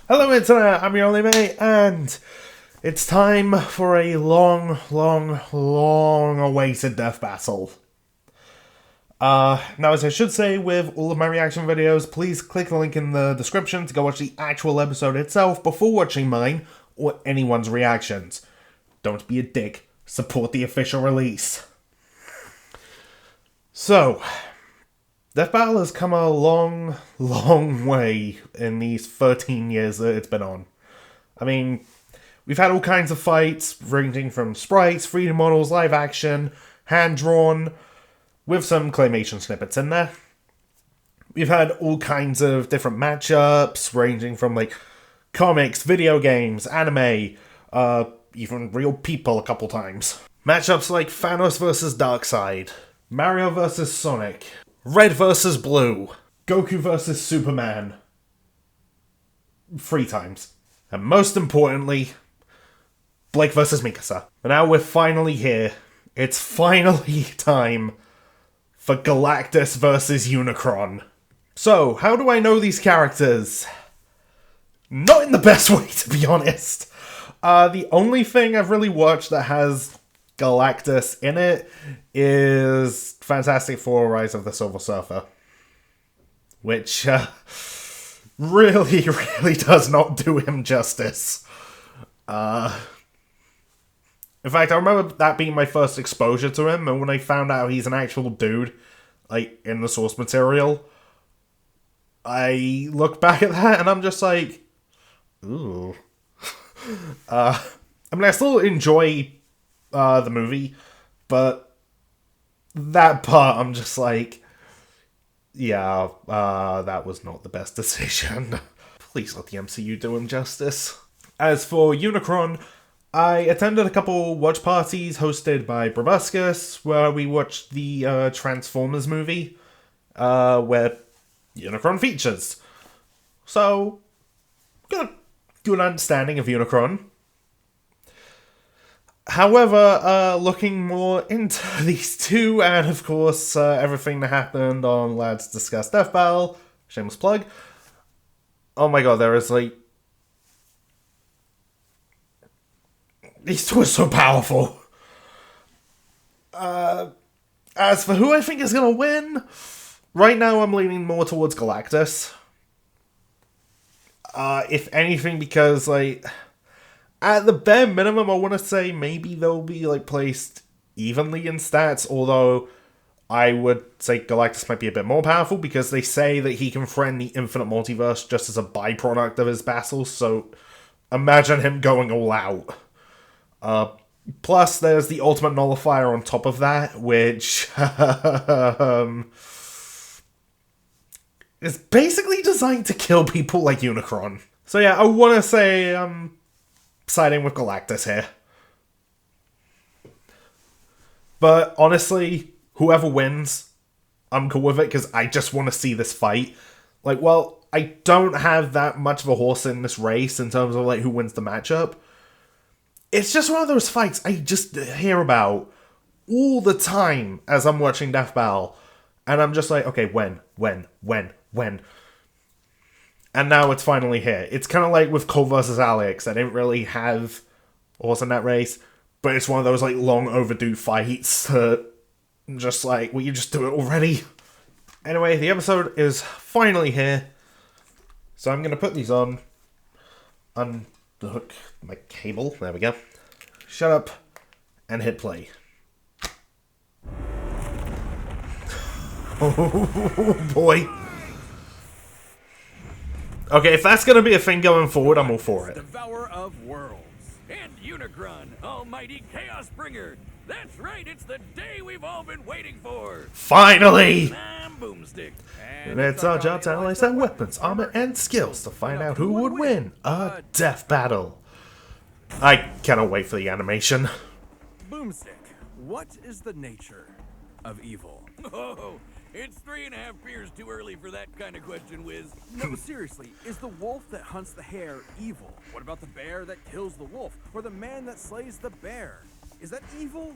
Hello Internet, I'm your only mate, and it's time for a long awaited death battle. Now as I should say with all of my reaction videos, please click the link in the description to go watch the actual episode itself before watching mine or anyone's reactions. Don't be a dick, support the official release. So, Death Battle has come a long way in these 13 years that it's been on. I mean, we've had all kinds of fights, ranging from sprites, 3D models, live action, hand-drawn, with some claymation snippets in there. We've had all kinds of different matchups, ranging from, like, comics, video games, anime, even real people a couple times. Matchups like Thanos vs. Darkseid, Mario vs. Sonic, Red vs. Blue, Goku vs. Superman. 3 times. And most importantly, Blake vs. Mikasa. And now we're finally here. It's finally time for Galactus vs. Unicron. So, how do I know these characters? Not in the best way, to be honest. The only thing I've really watched that has Galactus in it is Fantastic Four: Rise of the Silver Surfer, which really does not do him justice. In fact, I remember that being my first exposure to him, and when I found out he's an actual dude, like, in the source material, I look back at that and I'm just like, ooh. I mean, I still enjoy the movie, but that part I'm just like, yeah, that was not the best decision. Please let the MCU do him justice. As for Unicron, I attended a couple watch parties hosted by Brabuscus, where we watched the Transformers movie, where Unicron features. So, got a good understanding of Unicron. However, looking more into these two, and of course, everything that happened on Lads Discuss Death Battle, shameless plug, oh my god, there is, like, these two are so powerful. As for who I think is gonna win, right now I'm leaning more towards Galactus. If anything, because, like, at the bare minimum, I want to say maybe they'll be, like, placed evenly in stats, although I would say Galactus might be a bit more powerful, because they say that he can threaten the infinite multiverse just as a byproduct of his battles, so imagine him going all out. Plus, there's the ultimate nullifier on top of that, which is basically designed to kill people like Unicron. So yeah, I want to say siding with Galactus here. But honestly, whoever wins, I'm cool with it, because I just want to see this fight. Like, well, I don't have that much of a horse in this race in terms of, like, who wins the matchup. It's just one of those fights I just hear about all the time as I'm watching Death Battle. And I'm just like, okay, when? And now it's finally here. It's kind of like with Cole versus Alex. I didn't really have a horse in that race, but it's one of those, like, long overdue fights that just like, will you just do it already? Anyway, the episode is finally here. So I'm going to put these on. Unhook my cable. There we go. Shut up and hit play. Oh boy. Okay, if that's gonna be a thing going forward, I'm all for it. Devourer of worlds. And Unicron, almighty chaos bringer. That's right, it's the day we've all been waiting for. Finally! I'm Boomstick. And it's our job to analyze their weapons, armor, and skills to find out who would win a death battle. I cannot wait for the animation. Boomstick, what is the nature of evil? Oh, it's 3.5 beers too early for that kind of question, Wiz. No, seriously, is the wolf that hunts the hare evil? What about the bear that kills the wolf? Or the man that slays the bear? Is that evil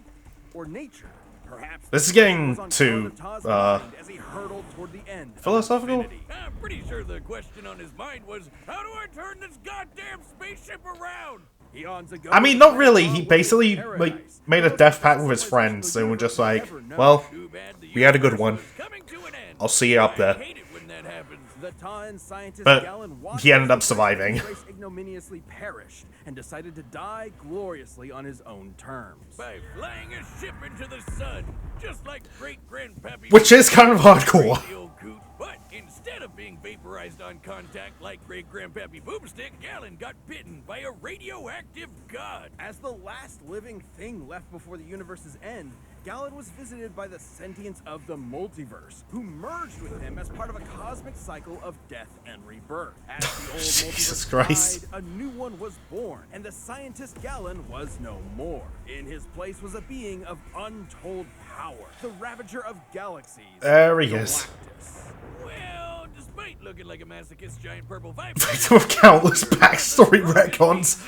or nature? Perhaps This is getting was on too, Gorbatov's mind as he hurtled toward the end of philosophical? infinity. I'm pretty sure the question on his mind was, how do I turn this goddamn spaceship around? Eons ago, I mean, not the really. planet He was basically, paradise. like, made a death pact with his friends and were just like, well, Too bad the we had a good universe one. was coming to an end. I'll see you up I there. hate it when that happens. The Talon scientist But Galen watched he ended as up the surviving. race ignominiously perished and decided to die gloriously on his own terms. By flying a ship into the sun, just like great-grandpappy... Which is kind of hardcore. The old coot. But instead of being vaporized on contact like great-grandpappy Boomstick, Galen got bitten by a radioactive god. As the last living thing left before the universe's end, Galen was visited by the sentience of the multiverse, who merged with him as part of a cosmic cycle of death and rebirth. As the old Jesus multiverse Christ. died, a new one was born, and the scientist Galen was no more. In his place was a being of untold power, the Ravager of Galaxies. There he is. Galactus. Well, despite looking like a masochist giant purple viper... Victim of countless backstory retcons.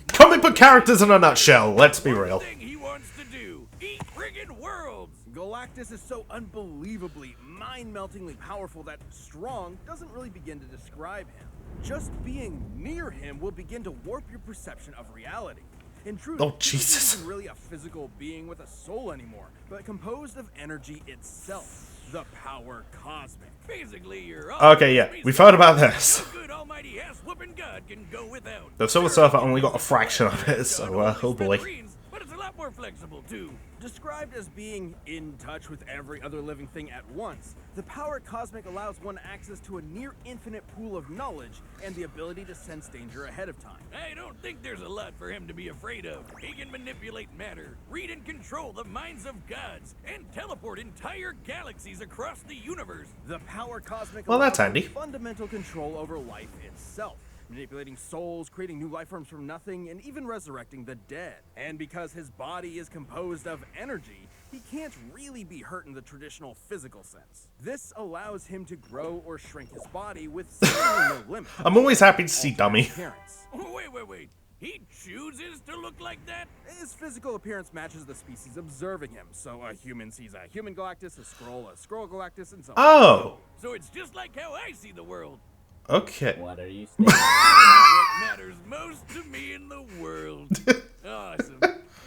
Comic book characters in a nutshell, let's be real. thing he wants to do, eat friggin' worlds. Galactus is so unbelievably, mind-meltingly powerful that strong doesn't really begin to describe him. Just being near him will begin to warp your perception of reality. In truth, Oh, he Jesus. isn't really a physical being with a soul anymore, but composed of energy itself, the power cosmic. Basically, you're Okay, yeah, we've heard about this. No good almighty ass whooping God can go without. The Silver Surfer only got a fraction of it, so, oh boy. But it's a lot more flexible too. Described as being in touch with every other living thing at once, the power cosmic allows one access to a near-infinite pool of knowledge and the ability to sense danger ahead of time. I don't think there's a lot for him to be afraid of. He can manipulate matter, read and control the minds of gods, and teleport entire galaxies across the universe. The power cosmic Well, that's allows for handy. fundamental control over life itself, manipulating souls, creating new life forms from nothing, and even resurrecting the dead. And because his body is composed of energy, he can't really be hurt in the traditional physical sense. This allows him to grow or shrink his body with seemingly no limit. I'm always happy to see Dummy. Appearance. Wait. He chooses to look like that? His physical appearance matches the species observing him, so a human sees a human Galactus, a Skrull Galactus, and so on. Oh, So it's just like how I see the world. okay. What are you saying? What matters most to me in the world. Awesome.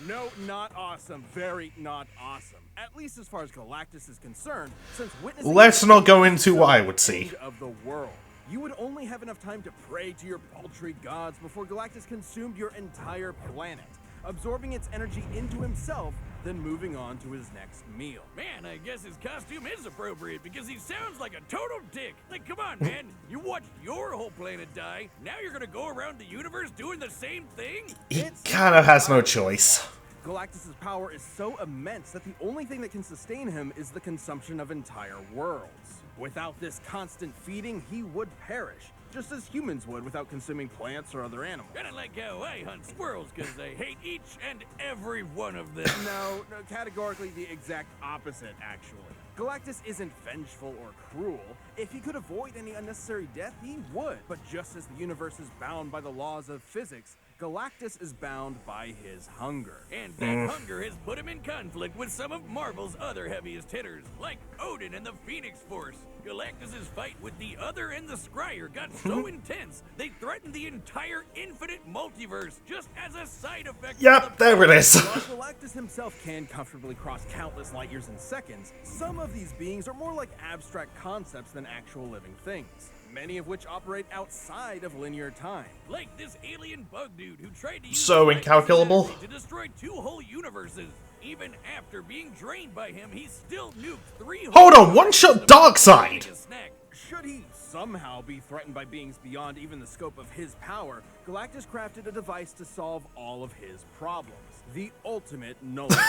No, not awesome. Very not awesome. At least as far as Galactus is concerned, since witnessing Let's the not go into what I would end see. of the world. You would only have enough time to pray to your paltry gods before Galactus consumed your entire planet, absorbing its energy into himself, then moving on to his next meal. Man, I guess his costume is appropriate because he sounds like a total dick. Like, come on, man. You watched your whole planet die. Now you're gonna go around the universe doing the same thing? He kind of has no choice. Galactus' power is so immense that the only thing that can sustain him is the consumption of entire worlds. Without this constant feeding, he would perish, just as humans would without consuming plants or other animals. Kinda like how I hunt squirrels because I hate each and every one of them. No, categorically the exact opposite, actually. Galactus isn't vengeful or cruel. If he could avoid any unnecessary death, he would. But just as the universe is bound by the laws of physics, Galactus is bound by his hunger. And that hunger has put him in conflict with some of Marvel's other heaviest hitters, like Odin and the Phoenix Force. Galactus' fight with the Other and the Scryer got so intense, they threatened the entire infinite multiverse just as a side effect. of Yep, the there it is. While Galactus himself can comfortably cross countless light years in seconds, some of these beings are more like abstract concepts than actual living things, many of which operate outside of linear time. Like this alien bug dude who tried to use So Galactus' incalculable. energy to destroy 2 whole universes. Even after being drained by him, he still nuked 3 Hold whole on, one-shot universes Darkseid. eating a snack. Should he somehow be threatened by beings beyond even the scope of his power, Galactus crafted a device to solve all of his problems. The ultimate nullifier.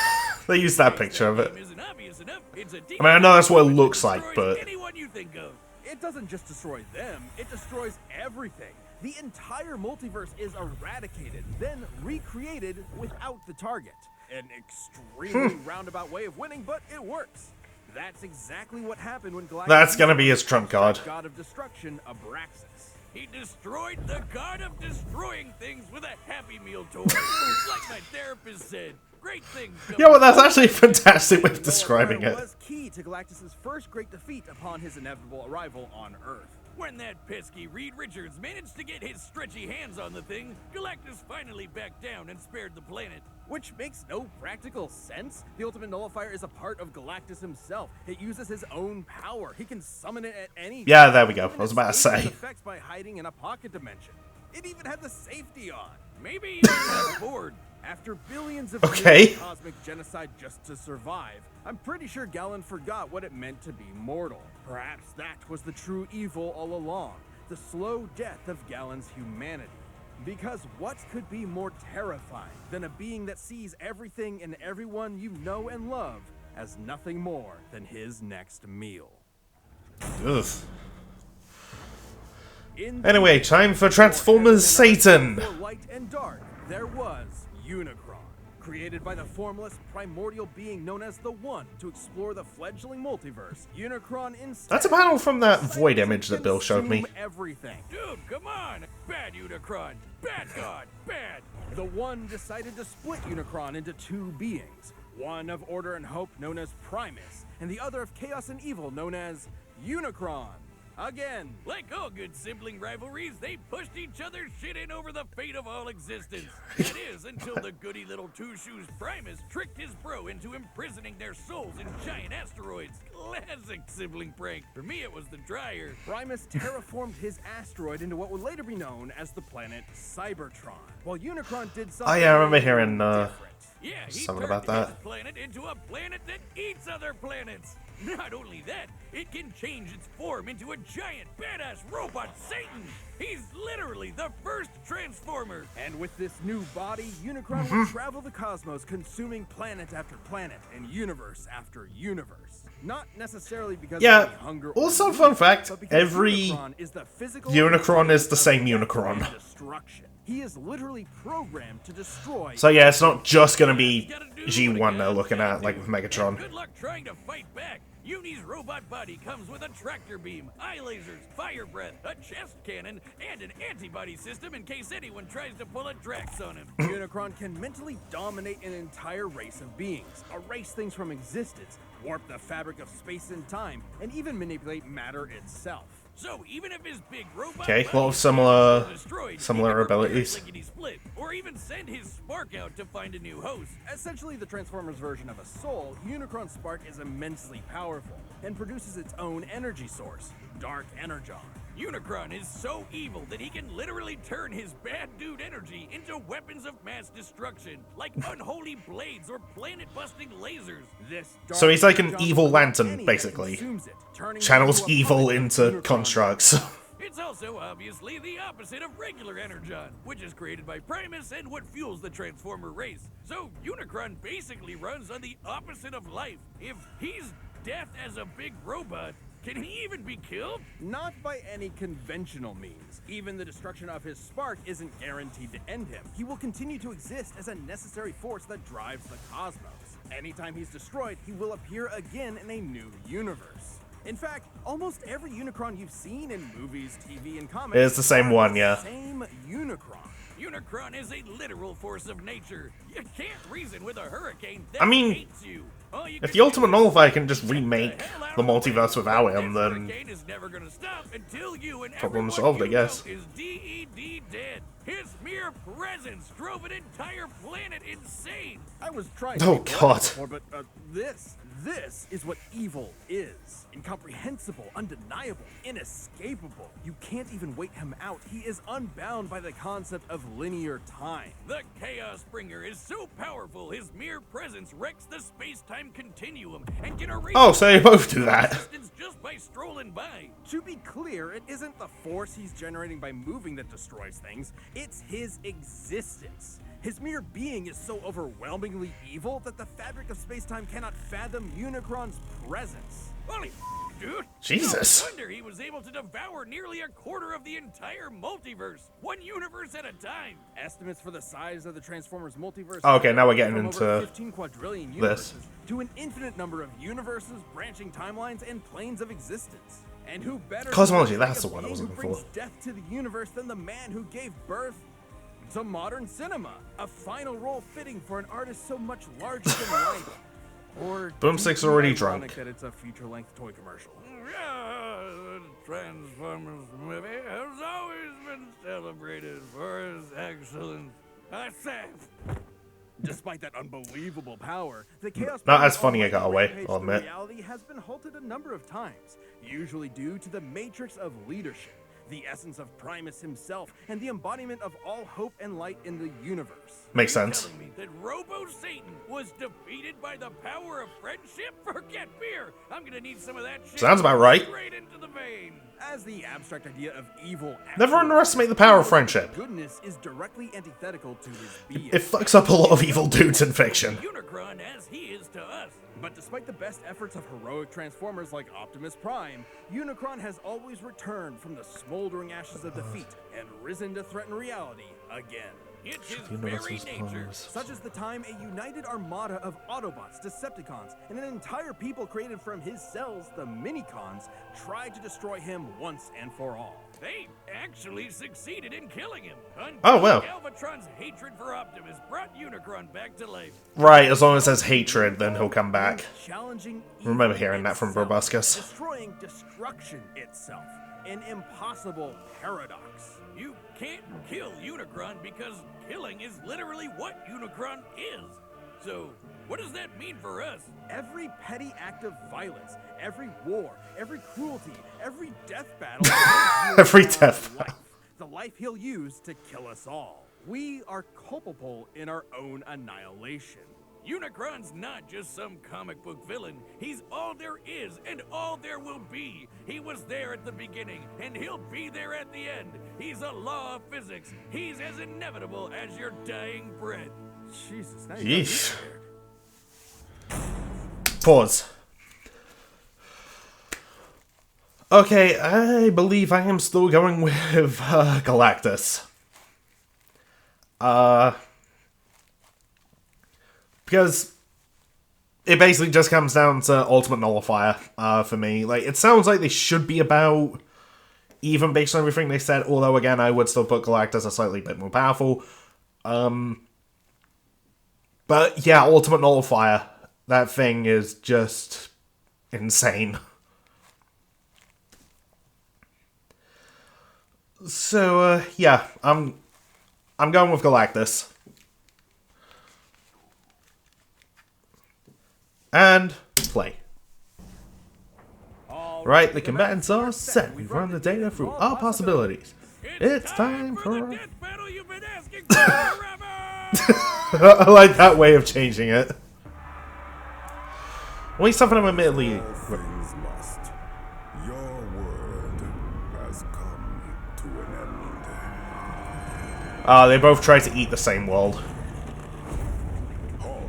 They used that picture of it. Name isn't obvious enough. It's a I mean, I know that's what it demon looks that like, destroys but... anyone you think of. It doesn't just destroy them, it destroys everything. The entire multiverse is eradicated, then recreated without the target. An extremely roundabout way of winning, but it works. That's exactly what happened when Galactus... That's gonna be his trump card. God of Destruction, Abraxas. He destroyed the god of destroying things with a Happy Meal toy. Like my therapist said, great things. Yeah, well, that's actually a fantastic way of describing it. Was key to Galactus' first great defeat upon his inevitable arrival on Earth. When that pesky Reed Richards managed to get his stretchy hands on the thing, Galactus finally backed down and spared the planet. Which makes no practical sense. The Ultimate Nullifier is a part of Galactus himself. It uses his own power. He can summon it at any Yeah, there we go. I was about to say. Effects by hiding in a pocket dimension. It even had the safety on. Maybe he got bored. After billions of Okay. years of cosmic genocide just to survive, I'm pretty sure Galen forgot what it meant to be mortal. Perhaps that was the true evil all along, the slow death of Galen's humanity. Because what could be more terrifying than a being that sees everything and everyone you know and love as nothing more than his next meal? Ugh. In Anyway, time for Transformers Satan. For light and dark, there was Unicron, created by the formless, primordial being known as the One to explore the fledgling multiverse. Unicron instead. That's a panel from that Void image that Bill showed me. consume everything. Dude, come on! Bad Unicron! Bad God! Bad! The One decided to split Unicron into two beings. One of order and hope, known as Primus, and the other of chaos and evil, known as Unicron. Again. Like all good sibling rivalries, they pushed each other's shit in over the fate of all existence. That is, until the goody little two-shoes Primus tricked his bro into imprisoning their souls in giant asteroids. Classic sibling prank. For me, it was the dryer. Primus terraformed his asteroid into what would later be known as the planet Cybertron, while Unicron did something Oh yeah, I remember hearing Yeah, he something turned about that. his planet into a planet that eats other planets. Not only that, it can change its form into a giant badass robot Satan. He's literally the first Transformer. And with this new body, Unicron will travel the cosmos, consuming planet after planet and universe after universe. Not necessarily because Yeah, of any hunger also or fun greed, fact, but because every Unicron is the physical Unicron is the same embodiment of Unicron. death and destruction. He is literally programmed to destroy. So yeah, it's not just gonna be G1 they're looking at, like with And Megatron. good luck trying to fight back. Uni's robot body comes with a tractor beam, eye lasers, fire breath, a chest cannon, and an antibody system in case anyone tries to pull a Drax on him. Unicron can mentally dominate an entire race of beings, erase things from existence, warp the fabric of space and time, and even manipulate matter itself. So even if his big robot Okay, body a lot of is similar destroyed, he similar can repair it abilities. lickety-split, or even send his spark out to find a new host. Essentially the Transformers version of a soul, Unicron's spark is immensely powerful and produces its own energy source, Dark Energon. Unicron is so evil that he can literally turn his bad dude energy into weapons of mass destruction, like unholy blades or planet-busting lasers. This So he's like an Energon evil will lantern, any that basically. consumes it, turning it Channels into a evil puppet of into Unicron. constructs. It's also obviously the opposite of regular Energon, which is created by Primus and what fuels the Transformer race. So Unicron basically runs on the opposite of life. If he's death as a big robot, can he even be killed? Not by any conventional means. Even the destruction of his spark isn't guaranteed to end him. He will continue to exist as a necessary force that drives the cosmos. Anytime he's destroyed, he will appear again in a new universe. In fact, almost every Unicron you've seen in movies, TV, and comics It's the same are one, the yeah. Same Unicron. Unicron is a literal force of nature. You can't reason with a hurricane that I mean, hates you. All you if can the Ultimate do is Nullifier can just get the remake hell out the of way. multiverse without him, This then hurricane is never gonna stop until you and Problem everyone solved, I you guess. know is DED dead. His mere presence drove an entire planet insane. I was trying Oh, to be polite God. before, but this is what evil is. Incomprehensible, undeniable, inescapable. You can't even wait him out. He is unbound by the concept of linear time. The Chaos Bringer is so powerful, his mere presence wrecks the space-time continuum and can erase Oh, so they both do that. existence just by strolling by. To be clear, it isn't the force he's generating by moving that destroys things, it's his existence. His mere being is so overwhelmingly evil that the fabric of space-time cannot fathom Unicron's presence. Holy dude. Jesus. No wonder he was able to devour nearly a quarter of the entire multiverse, one universe at a time. Estimates for the size of the Transformers multiverse. Oh, okay, now we're getting from over into 15 quadrillion this. universes to an infinite number of universes, branching timelines, and planes of existence. And who better Cosmology, to that's make a the one I was being who looking brings for. death to the universe than the man who gave birth to modern cinema? A final role fitting for an artist so much larger than life. Or Boomstick's deeply already ironic drunk. that it's a feature-length toy commercial. The Transformers movie has always been celebrated for its excellence. Despite that unbelievable power, the Chaos Not as Bomb's funny it got almighty away, rampage I'll through admit. reality has been halted a number of times, usually due to the matrix of leadership, the essence of Primus himself, and the embodiment of all hope and light in the universe. Makes You're sense. telling me that Robo-Satan was defeated by the power of friendship? Forget fear! I'm gonna need some of that shit. Sounds about right. Straight into the vein. As the abstract idea of evil Never actually underestimate the power of friendship. goodness is directly antithetical to his being. It fucks up a lot of evil dudes in fiction. Unicron as he is to us. But despite the best efforts of heroic Transformers like Optimus Prime, Unicron has always returned from the smoldering ashes of defeat and risen to threaten reality again. It's his The very universe's nature. powers. Such as the time a united armada of Autobots, Decepticons, and an entire people created from his cells, the Minicons, tried to destroy him once and for all. They actually succeeded in killing him. Oh, well. Galvatron's hatred for Optimus brought Unicron back to life. Right, as long as there's hatred, then he'll come back. Challenging Remember evil hearing that from itself, Proboscis. Destroying destruction itself. An impossible paradox. You can't kill Unicron because killing is literally what Unicron is. So, what does that mean for us? Every petty act of violence, every war, every cruelty, every death battle, Every Unicron's death life, the life he'll use to kill us all. We are culpable in our own annihilation. Unicron's not just some comic book villain. He's all there is and all there will be. He was there at the beginning and he'll be there at the end. He's a law of physics. He's as inevitable as your dying breath. Jesus, now you got me Yeesh. scared. Pause. Okay, I believe I am still going with Galactus. Because it basically just comes down to Ultimate Nullifier for me. Like, it sounds like they should be about even based on everything they said, although again, I would still put Galactus a slightly bit more powerful. But yeah, Ultimate Nullifier. That thing is just insane. So, yeah, I'm going with Galactus. And play. Right, the combatants are set. We've run the data through all possibilities. It's time the for... death battle you've been asking for forever! I like that way of changing it. At least something I'm admittedly... All things must. Your world has come to an end. They both try to eat the same world. Halt.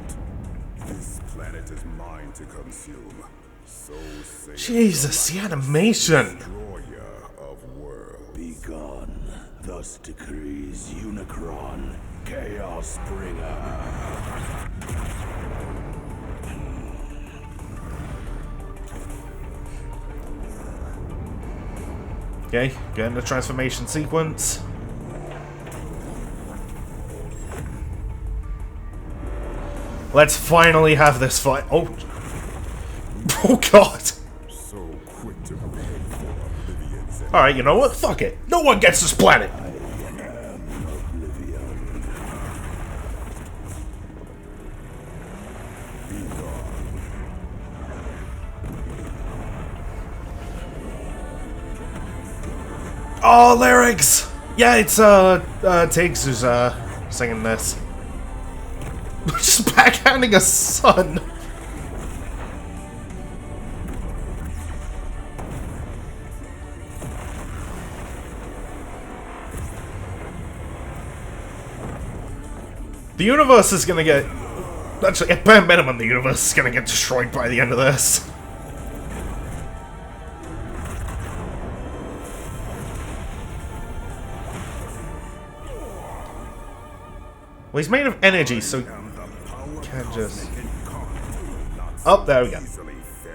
This planet is mine to consume. So say Jesus, the animation! destroyer of worlds. Be gone. Thus decrees Unicron, Chaos Bringer. Okay, getting the transformation sequence. Let's finally have this fight. Oh. Oh god. So quick to pay for Oblivion's Alright, you know what? Fuck it. No one gets this planet. Oh, lyrics! Yeah, it's, Tiggs who's, singing this. Just backhanding a son. The universe is gonna get... Actually, at bare minimum, the universe is gonna get destroyed by the end of this. Well, he's made of energy, so you can't just... Oh, there we go. easily fell.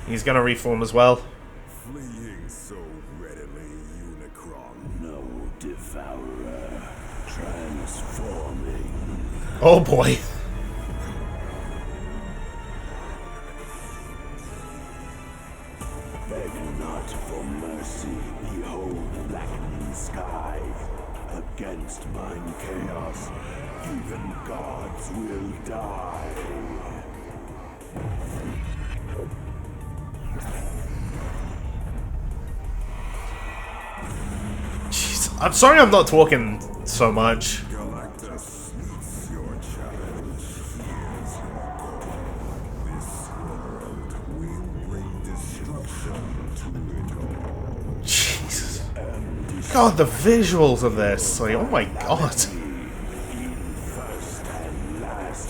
He's gonna reform as well. Fleeing so readily, Unicron. No devourer. Transforming. Oh boy. Beg not for mercy. Behold blackening sky. Against mine chaos, even gods will die. Jeez. I'm sorry I'm not talking so much. Galactus meets your challenge. Here's your goal. This world will bring destruction to it all. Jesus. God, the visuals of this. Like, oh my god. First and last,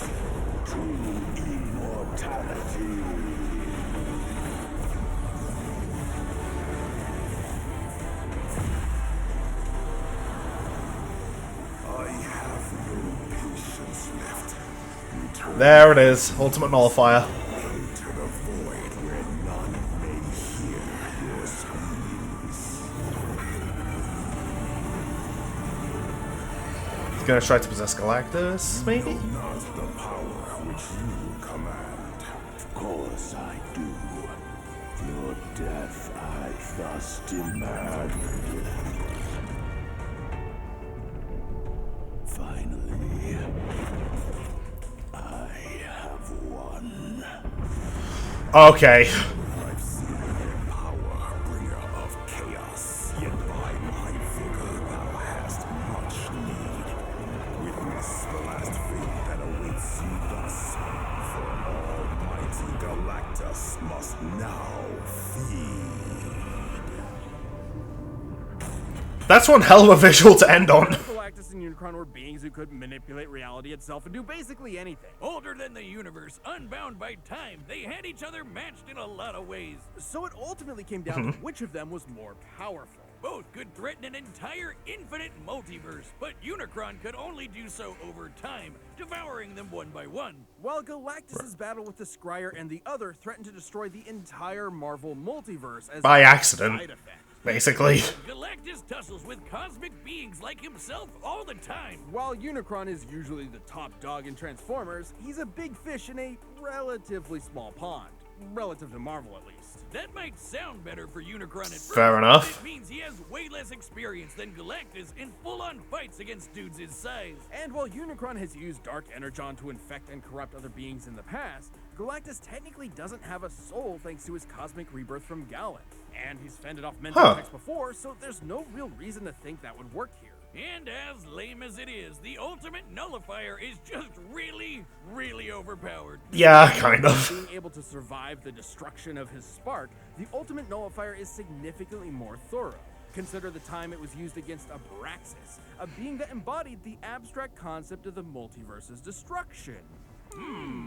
true immortality. I have no patience left. Return There it is. Ultimate Nullifier. to the void where none may hear your screams. He's gonna try to possess Galactus, maybe? Not the power which you command. Of course I do. Your death I thus demand. Finally, I have won. Okay. I've seen your power, bringer of chaos. Yet by my vigor thou hast much need. Witness the last fate that awaits you thus. For almighty Galactus must now feed. That's one hell of a visual to end on. Galactus and Unicron were beings who could manipulate reality itself and do basically anything. Older than the universe, unbound by time, they had each other matched in a lot of ways. So it ultimately came down to which of them was more powerful. Both could threaten an entire infinite multiverse, but Unicron could only do so over time, devouring them one by one. While Galactus' battle with the Scryer and the other threatened to destroy the entire Marvel multiverse as By a accident. side effect. Basically. Galactus tussles with cosmic beings like himself all the time. While Unicron is usually the top dog in Transformers, he's a big fish in a relatively small pond. Relative to Marvel, at least. That might sound better for Unicron at first. Fair enough. But it means he has way less experience than Galactus in full-on fights against dudes his size. And while Unicron has used Dark Energon to infect and corrupt other beings in the past, Galactus technically doesn't have a soul thanks to his cosmic rebirth from Galen. And he's fended off mental attacks before, so there's no real reason to think that would work here. And as lame as it is, the ultimate nullifier is just really, really overpowered. Yeah, kind of. Being able to survive the destruction of his spark, the ultimate nullifier is significantly more thorough. Consider the time it was used against Abraxas, a being that embodied the abstract concept of the multiverse's destruction.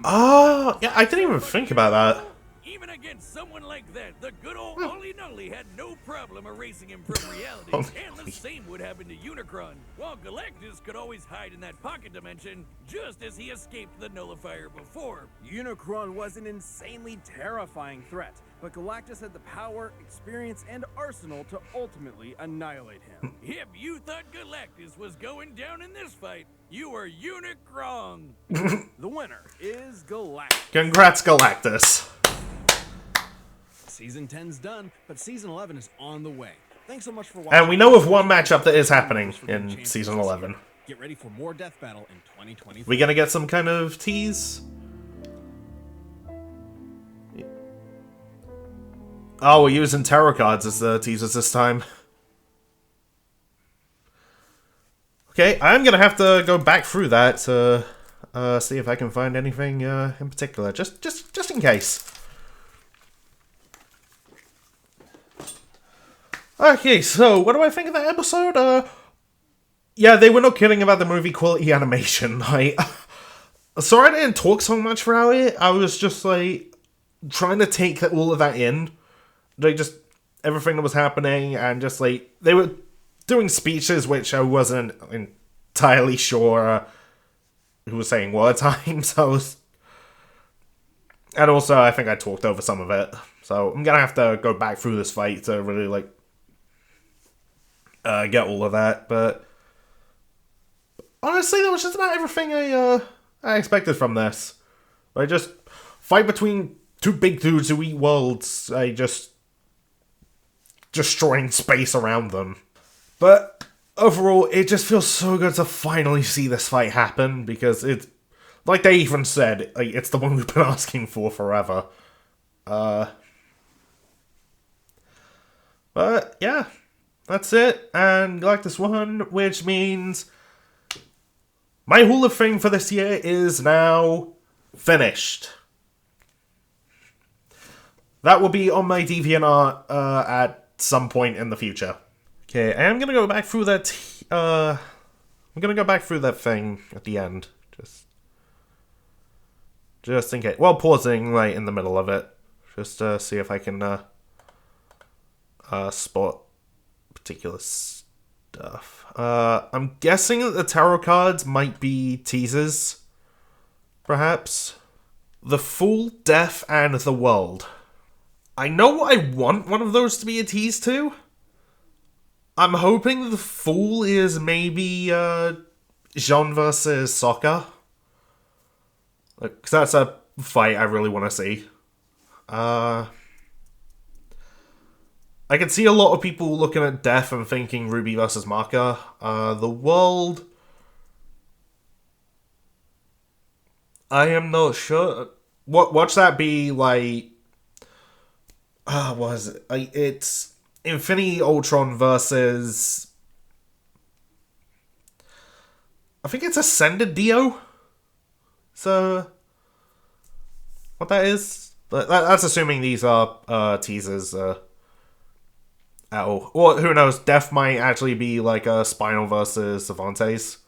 Ah, yeah, I didn't even think about that. Even against someone like that, the good old Ollie Nully had no problem erasing him from reality. And the same would happen to Unicron, while Galactus could always hide in that pocket dimension, just as he escaped the nullifier before. Unicron was an insanely terrifying threat, but Galactus had the power, experience, and arsenal to ultimately annihilate him. If you thought Galactus was going down in this fight, you were Unicron. The winner is Galactus. Congrats, Galactus. Season 10's done, but Season 11 is on the way. Thanks so much for watching. And we know of one matchup that is happening in Season 11. Get ready for more Death Battle in 2023. We gonna get some kind of tease? Oh, we're using tarot cards as the teasers this time. Okay, I'm gonna have to go back through that to see if I can find anything in particular, just in case. Okay, so what do I think of that episode? Yeah, they were not kidding about the movie quality animation. Sorry I didn't talk so much throughout it. I was just like trying to take all of that in, like just everything that was happening, and just like they were doing speeches which I wasn't entirely sure who was saying what at times. And also I think I talked over some of it. So I'm gonna have to go back through this fight to really, like, get all of that. But honestly, that was just about everything I expected from this. I just fight between two big dudes who eat worlds. I just destroying space around them. But overall, it just feels so good to finally see this fight happen, because it's, like they even said, like, it's the one we've been asking for forever. But yeah, that's it. And Galactus won, which means my Hall of Fame for this year is now finished. That will be on my DeviantArt at some point in the future. Okay, I'm gonna go back through that. I'm gonna go back through that thing at the end, just in case. Well, pausing right in the middle of it, just to see if I can spot particular stuff. I'm guessing that the tarot cards might be teasers, perhaps. The Fool, Death, and the World. I know I want one of those to be a tease to. I'm hoping the Fool is maybe Jean versus Sokka. Because that's a fight I really want to see. I can see a lot of people looking at Death and thinking Ruby versus Maka. The World, I am not sure. Watch that be like... what is it? It's Infinity Ultron versus... I think it's Ascended Dio? So... what that is? That's assuming these are teasers at all. Or who knows, Death might actually be like a Spinal versus Cervantes.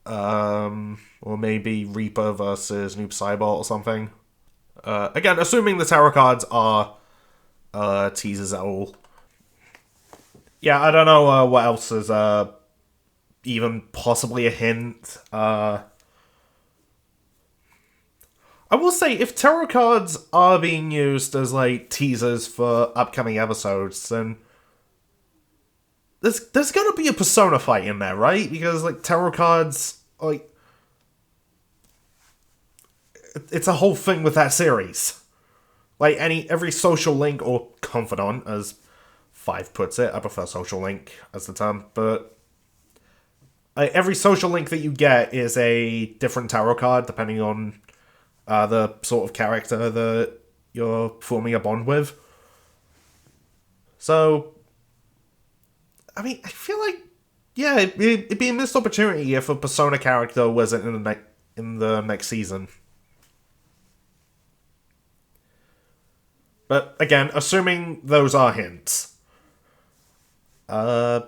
Or maybe Reaper versus Noob Saibot or something. Again, assuming the tarot cards are teasers at all. Yeah, I don't know what else is even possibly a hint. I will say, if tarot cards are being used as like teasers for upcoming episodes, then there's gonna be a Persona fight in there, right? Because like tarot cards, like, it's a whole thing with that series. Like every social link or confidant, as Five puts it, I prefer social link as the term, but every social link that you get is a different tarot card depending on the sort of character that you're forming a bond with. So, I mean, I feel like, yeah, it'd be a missed opportunity if a Persona character wasn't in the next season. But again, assuming those are hints. Yeah.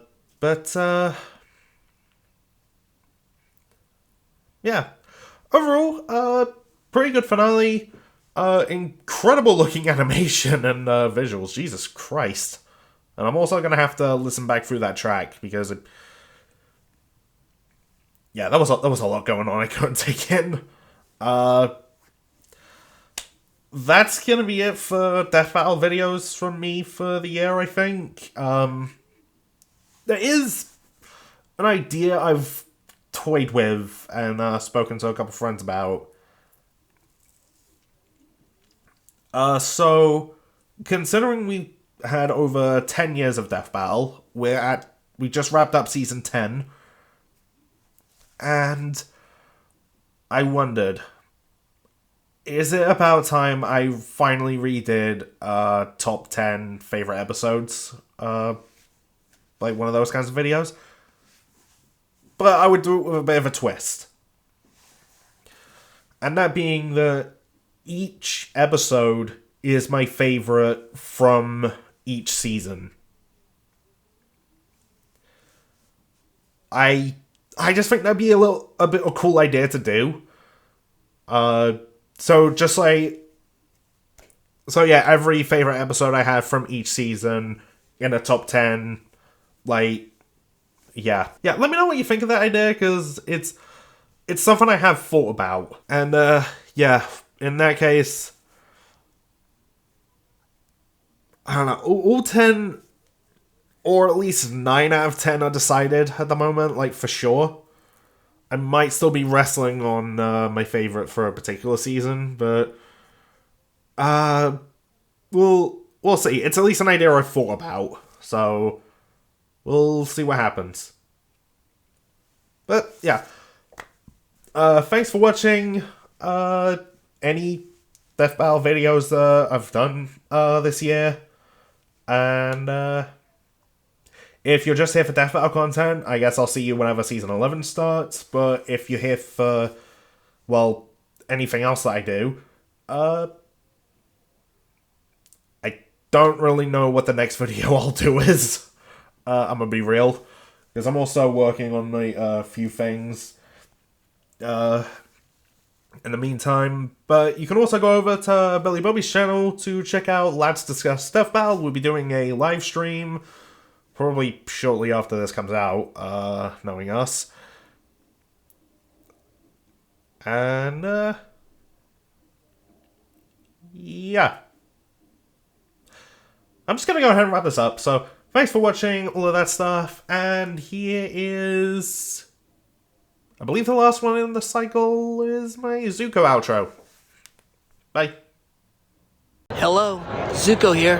Overall, pretty good finale. Incredible looking animation and visuals. Jesus Christ. And I'm also gonna have to listen back through that track because yeah, that was a lot going on I couldn't take in. That's gonna be it for Death Battle videos from me for the year, I think. There is an idea I've toyed with and spoken to a couple friends about. So, considering we had over 10 years of Death Battle, we just wrapped up Season 10, and I wondered, is it about time I finally redid top 10 favorite episodes? Like one of those kinds of videos? But I would do it with a bit of a twist. And that being that each episode is my favorite from each season. I just think that'd be a bit of a cool idea to do. So yeah, every favorite episode I have from each season in a top 10, like, yeah. Yeah, let me know what you think of that idea, because it's something I have thought about. And, yeah, in that case, I don't know, all 10, or at least 9 out of 10 are decided at the moment, like, for sure. I might still be wrestling on my favorite for a particular season, but we'll see. It's at least an idea I've thought about, so we'll see what happens. But yeah, thanks for watching any Death Battle videos that I've done this year, and if you're just here for Death Battle content, I guess I'll see you whenever Season 11 starts, but if you're here for, well, anything else that I do, I don't really know what the next video I'll do is. I'm gonna be real, because I'm also working on a few things in the meantime, but you can also go over to Billy Bobby's channel to check out Lads Discuss Death Battle. We'll be doing a live stream probably shortly after this comes out, knowing us. And, yeah. I'm just gonna go ahead and wrap this up, so thanks for watching all of that stuff, and here is, I believe the last one in the cycle is my Zuko outro. Bye. Hello, Zuko here.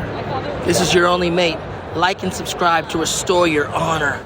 This is your only mate. Like and subscribe to restore your honor.